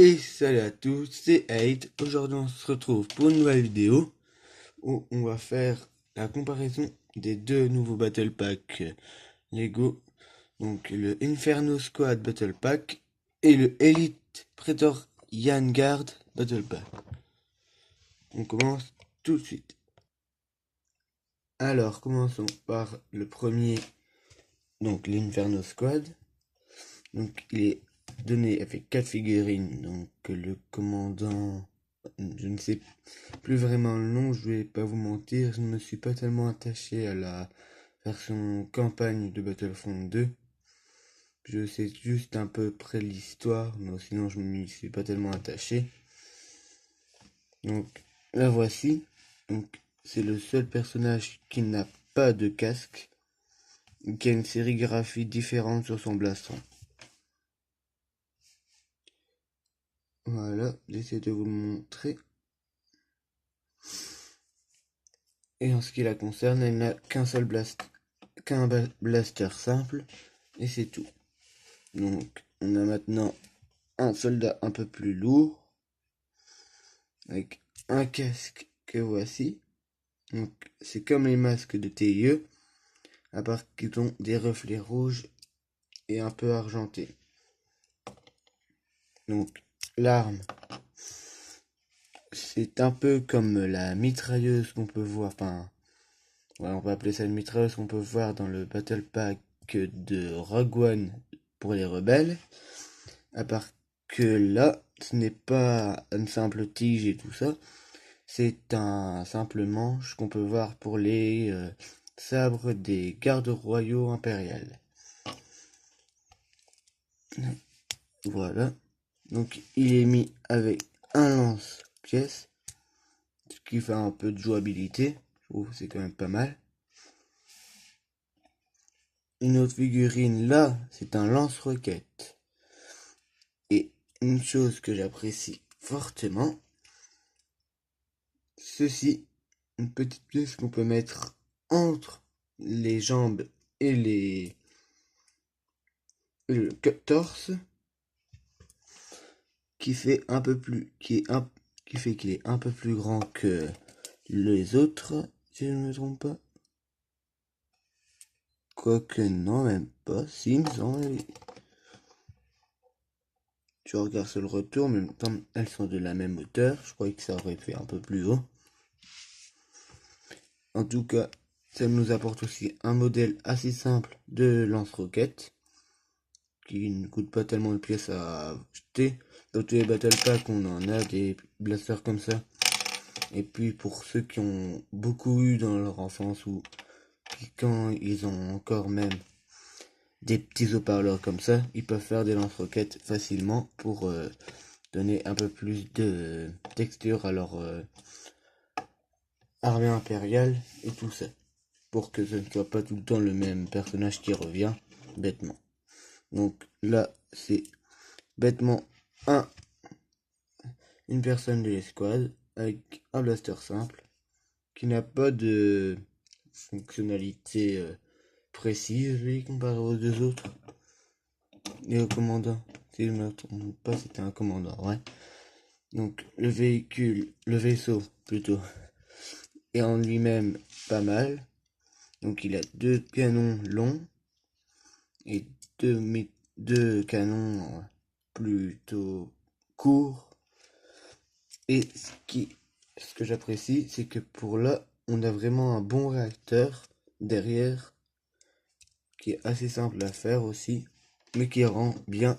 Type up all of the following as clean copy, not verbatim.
Et salut à tous, c'est Aid. Aujourd'hui on se retrouve pour une nouvelle vidéo où on va faire la comparaison des deux nouveaux Battle Pack Lego. Donc le Inferno Squad Battle Pack et le Elite Praetorian Guard Battle Pack. On commence tout de suite. Alors commençons par le premier, donc l'Inferno Squad. Donc il est donné avec 4 figurines, donc le commandant, je ne sais plus vraiment le nom, je vais pas vous mentir, je ne me suis pas tellement attaché à la version campagne de Battlefront 2. Je sais juste un peu près l'histoire, mais sinon je ne m'y suis pas tellement attaché. Donc la voici. Donc c'est le seul personnage qui n'a pas de casque, qui a une sérigraphie différente sur son blason. Voilà, j'essaie de vous le montrer. Et en ce qui la concerne, elle n'a qu'un seul blaster simple, et c'est tout. Donc, on a maintenant un soldat un peu plus lourd, avec un casque que voici. Donc, c'est comme les masques de TIE, à part qu'ils ont des reflets rouges et un peu argentés. Donc, l'arme, c'est un peu comme la mitrailleuse qu'on peut voir, enfin, ouais, on peut appeler ça une mitrailleuse qu'on peut voir dans le Battle Pack de Rogue One pour les rebelles. À part que là, ce n'est pas une simple tige et tout ça, c'est un simple manche qu'on peut voir pour les sabres des gardes royaux impériales. Voilà. Donc il est mis avec un lance-pièce, ce qui fait un peu de jouabilité. Je trouve que c'est quand même pas mal. Une autre figurine là, c'est un lance-roquette. Et une chose que j'apprécie fortement, ceci, une petite pièce qu'on peut mettre entre les jambes et le torse, qui fait un peu plus, qui fait qu'il est un peu plus grand que les autres, si je ne me trompe pas. Quoique non, même pas. Si, il me semble. Tu regardes sur le retour, mais comme elles sont de la même hauteur, je croyais que ça aurait fait un peu plus haut. En tout cas, ça nous apporte aussi un modèle assez simple de lance-roquette, qui ne coûte pas tellement de pièces à acheter. Dans tous les Battle Pack, on en a des blasters comme ça. Et puis pour ceux qui ont beaucoup eu dans leur enfance ou qui, quand ils ont encore même des petits haut-parleurs comme ça, ils peuvent faire des lance-roquettes facilement pour donner un peu plus de texture à leur armée impériale et tout ça. Pour que ce ne soit pas tout le temps le même personnage qui revient bêtement. Donc là, c'est bêtement une personne de l'escouade avec un blaster simple qui n'a pas de fonctionnalité précise, lui, comparé aux deux autres. Et au commandant, si je ne me trompe pas, c'était un commandant, ouais. Donc le vaisseau plutôt, est en lui-même pas mal. Donc il a deux canons longs et deux canons plutôt courts. Et ce que j'apprécie, c'est que pour là, on a vraiment un bon réacteur derrière, qui est assez simple à faire aussi, mais qui rend bien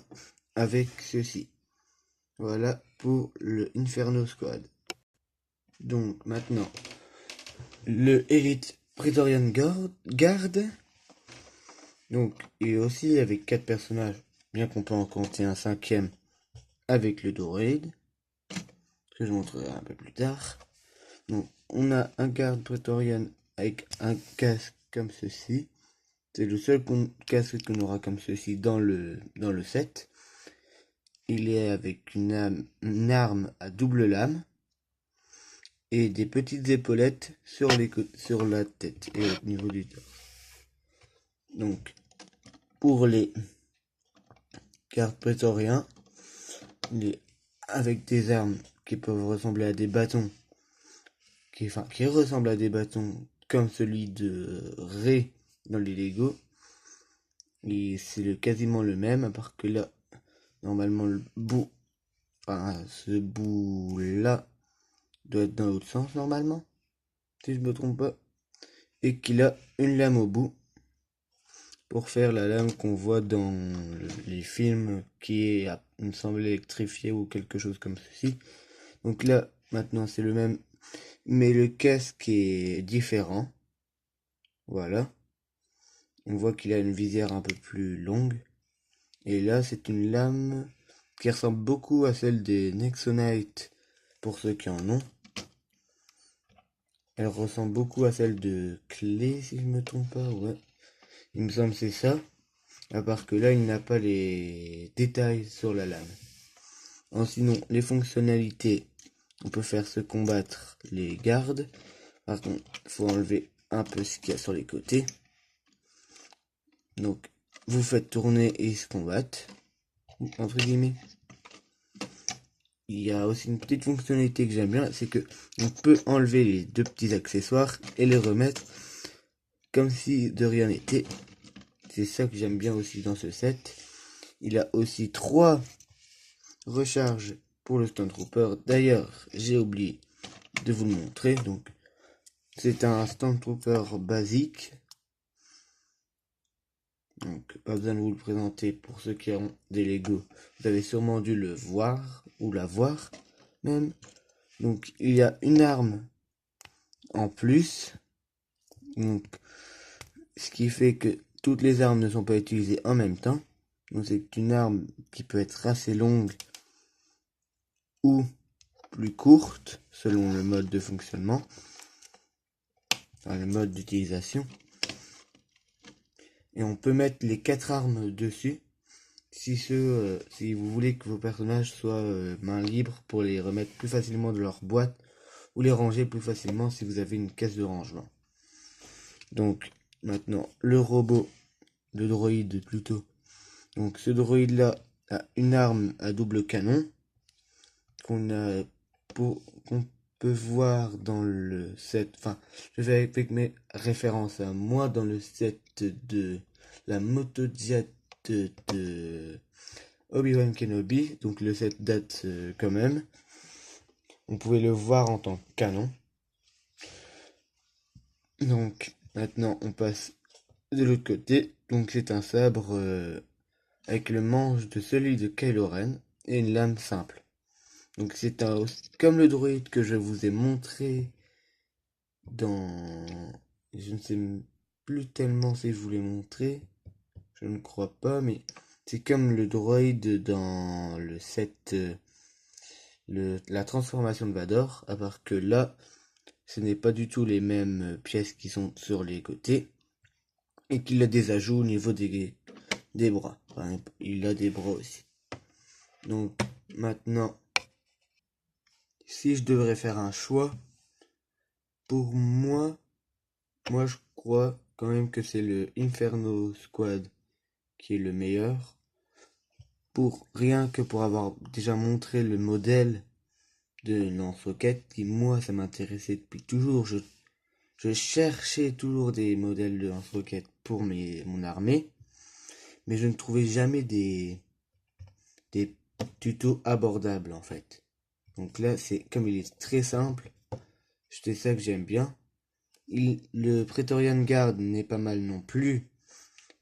avec ceci. Voilà pour le Inferno Squad. Donc maintenant, le Elite Praetorian Guard. Donc il est aussi avec 4 personnages, bien qu'on peut en compter un cinquième avec le Droid, que je montrerai un peu plus tard. Donc on a un garde Praetorian avec un casque comme ceci. C'est le seul casque qu'on aura comme ceci dans le set. Il est avec une arme à double lame et des petites épaulettes sur la tête et au niveau du torse. Donc, pour les gardes prétoriens, il est avec des armes qui peuvent ressembler à des bâtons, qui ressemblent à des bâtons comme celui de Ray dans les Lego. Et c'est quasiment le même, à part que là, normalement le bout, ce bout là doit être dans l'autre sens normalement, si je me trompe pas, et qu'il a une lame au bout pour faire la lame qu'on voit dans les films qui est, il me semble, électrifiée ou quelque chose comme ceci. Donc là, maintenant c'est le même, mais le casque est différent. Voilà. On voit qu'il a une visière un peu plus longue. Et là, c'est une lame qui ressemble beaucoup à celle des Nexonite, pour ceux qui en ont. Elle ressemble beaucoup à celle de Clé, si je me trompe pas, ouais. Il me semble que c'est ça. À part que là, il n'a pas les détails sur la lame. Sinon, les fonctionnalités, on peut faire se combattre les gardes. Par contre, il faut enlever un peu ce qu'il y a sur les côtés. Donc, vous faites tourner et ils se combattent, entre guillemets. Il y a aussi une petite fonctionnalité que j'aime bien, c'est que on peut enlever les deux petits accessoires et les remettre comme si de rien n'était. C'est ça que j'aime bien aussi dans ce set. Il a aussi 3 recharges pour le Stormtrooper. D'ailleurs, j'ai oublié de vous le montrer. Donc, c'est un Stormtrooper basique. Donc, pas besoin de vous le présenter pour ceux qui ont des Lego. Vous avez sûrement dû le voir, ou la voir même. Donc, il y a une arme en plus. Donc, ce qui fait que toutes les armes ne sont pas utilisées en même temps. Donc, c'est une arme qui peut être assez longue ou plus courte selon le mode de fonctionnement, enfin, le mode d'utilisation. Et on peut mettre les 4 armes dessus si vous voulez que vos personnages soient main libre pour les remettre plus facilement de leur boîte ou les ranger plus facilement si vous avez une caisse de rangement. Donc maintenant le droïde plutôt. Donc ce droïde là a une arme à double canon qu'on peut voir dans le set. Enfin, je vais avec mes références à moi dans le set de la Moto Jet de Obi-Wan Kenobi. Donc le set date quand même. On pouvait le voir en tant que canon. Donc maintenant on passe de l'autre côté. Donc c'est un sabre avec le manche de celui de Kylo Ren et une lame simple. Donc c'est comme le droïde que je vous ai montré dans... Je ne sais plus tellement si je vous l'ai montré. Je ne crois pas, mais c'est comme le droïde dans le set... la transformation de Vador, à part que là, ce n'est pas du tout les mêmes pièces qui sont sur les côtés, et qu'il a des ajouts au niveau des bras. Enfin, il a des bras aussi. Donc maintenant, si je devrais faire un choix, pour moi je crois quand même que c'est le Inferno Squad qui est le meilleur. Rien que pour avoir déjà montré le modèle de lance-roquette, qui moi ça m'intéressait depuis toujours. Je cherchais toujours des modèles de lance-roquette pour mon armée, mais je ne trouvais jamais des tutos abordables en fait. Donc là, c'est comme il est très simple, c'est ça que j'aime bien. Le Praetorian Guard n'est pas mal non plus,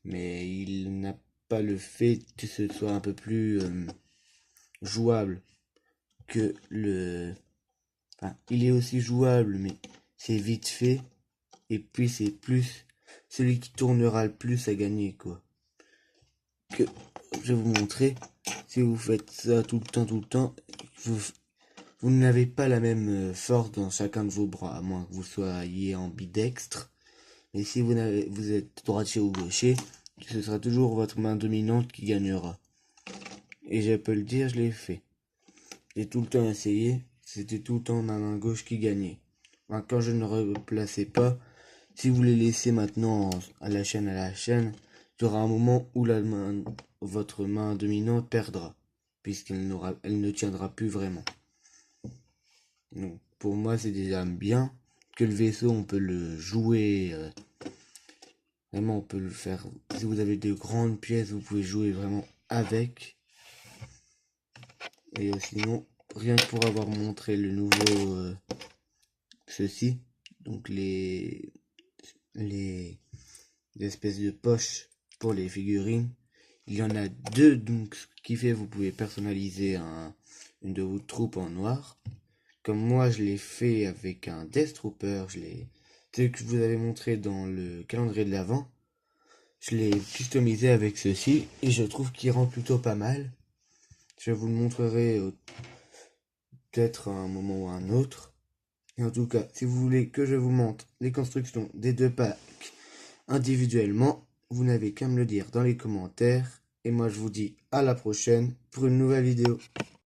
mais il n'a pas le fait que ce soit un peu plus jouable que le... Enfin, il est aussi jouable, mais c'est vite fait. Et puis c'est plus celui qui tournera le plus à gagner, quoi. Que je vais vous montrer. Si vous faites ça tout le temps, vous n'avez pas la même force dans chacun de vos bras, à moins que vous soyez ambidextre. Mais si vous êtes droitier ou gaucher, ce sera toujours votre main dominante qui gagnera. Et je peux le dire, je l'ai fait. J'ai tout le temps essayé, c'était tout le temps ma main gauche qui gagnait. Enfin, quand je ne replaçais pas, si vous les laissez maintenant à la chaîne, il y aura un moment où votre main dominante perdra. elle ne tiendra plus vraiment. Donc pour moi c'est déjà bien que le vaisseau on peut le jouer, vraiment on peut le faire, si vous avez de grandes pièces vous pouvez jouer vraiment avec. Et sinon, rien que pour avoir montré le nouveau ceci, donc les espèces de poches pour les figurines, il y en a deux, donc ce qui fait vous pouvez personnaliser une de vos troupes en noir. Comme moi je l'ai fait avec un Death Trooper, ce que je vous avais montré dans le calendrier de l'Avent, je l'ai customisé avec ceci et je trouve qu'il rend plutôt pas mal. Je vous le montrerai peut-être à un moment ou à un autre. Et en tout cas, si vous voulez que je vous montre les constructions des deux packs individuellement, vous n'avez qu'à me le dire dans les commentaires. Et moi je vous dis à la prochaine pour une nouvelle vidéo.